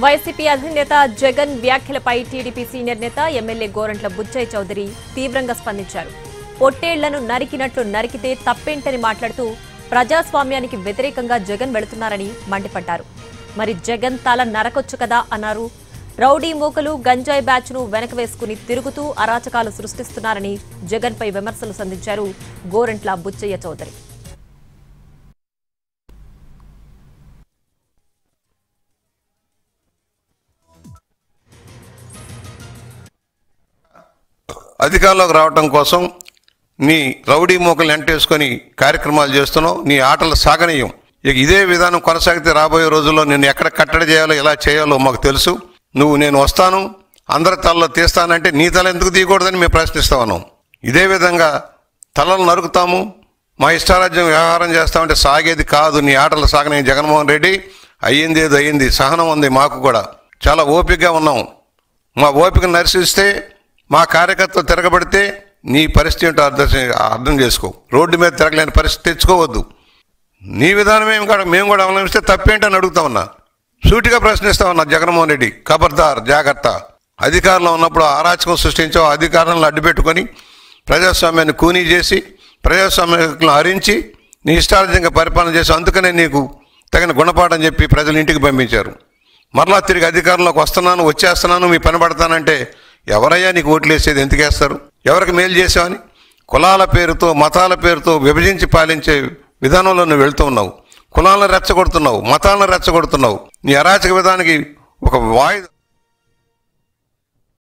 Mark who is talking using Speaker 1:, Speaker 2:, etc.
Speaker 1: YCP అధినేత జగన్ వ్యాఖ్యలపై TDP senior నేత ఎమ్మెల్యే గోరంట్ల బుచ్చయ్య చౌదరి తీవ్రంగా స్పందించారు. పొట్టేళ్లను నరికినట్లు నరికితే తప్పేంటని మాట్లాడుతూ ప్రజాస్వామ్యానికి వ్యతిరేకంగా జగన్ వెళుతున్నారని మండిపడ్డారు. మరి జగన్ తల నరకొచ్చు కదా అన్నారు. రౌడీ మూకలు గంజాయి బ్యాచ్ను వెనక వేసుకుని తిరుగుతూ అరాచకాలు సృష్టిస్తున్నారని జగన్పై విమర్శలు సంధించారు గోరంట్ల బుచ్చయ్య చౌదరి.
Speaker 2: అధికారంలోకి రావడం కోసం నీ రౌడీ మూకలు ఎంటేసుకొని కార్యక్రమాలు చేస్తున్నావు. నీ ఆటలు సాగనీయం. ఇక ఇదే విధానం కొనసాగితే రాబోయే రోజుల్లో నేను ఎక్కడ కట్టడి చేయాలో ఎలా చేయాలో మాకు తెలుసు. నేను వస్తాను అందరి తలలో తీస్తానంటే నీ తల ఎందుకు తీయకూడదని మేము ప్రశ్నిస్తా ఉన్నాం. ఇదే విధంగా తలలు నరుకుతాము, మా ఇష్టారాజ్యం వ్యవహారం చేస్తామంటే సాగేది కాదు. నీ ఆటలు సాగనీయం. జగన్మోహన్ రెడ్డి అయ్యింది ఏదో అయ్యింది. సహనం ఉంది మాకు కూడా. చాలా ఓపికగా ఉన్నాం. మా ఓపిక నశిస్తే మా కార్యకర్తలు తిరగబడితే నీ పరిస్థితి ఏంటో అర్థం చేసుకో. రోడ్డు మీద తిరగలేని పరిస్థితి తెచ్చుకోవద్దు. నీ విధానమే మేము కూడా అవలంబిస్తే తప్పేంటని అడుగుతా ఉన్నా. సూటిగా ప్రశ్నిస్తా ఉన్నా. జగన్మోహన్ రెడ్డి ఖబర్దార్, జాగ్రత్త. అధికారంలో ఉన్నప్పుడు అరాచకం సృష్టించావు. అధికారంలో అడ్డుపెట్టుకొని ప్రజాస్వామ్యాన్ని కూనీ చేసి ప్రజాస్వామ్యాన్ని హరించి నీ ఇష్టార్థంగా పరిపాలన చేసి అందుకనే నీకు తగిన గుణపాఠం చెప్పి ప్రజలు ఇంటికి పంపించారు. మరలా తిరిగి అధికారంలోకి వస్తున్నాను, వచ్చేస్తున్నాను, మీ పని పడతానంటే ఎవరయ్యా నీకు ఓట్లు వేసేది? ఎందుకు వేస్తారు? ఎవరికి మేలు చేసావని? కులాల పేరుతో మతాల పేరుతో విభజించి పాలించే విధానంలో నువ్వు వెళ్తూ ఉన్నావు. కులాలను రెచ్చగొడుతున్నావు, మతాలను రెచ్చగొడుతున్నావు. నీ అరాచక విధానానికి ఒక వాయిదా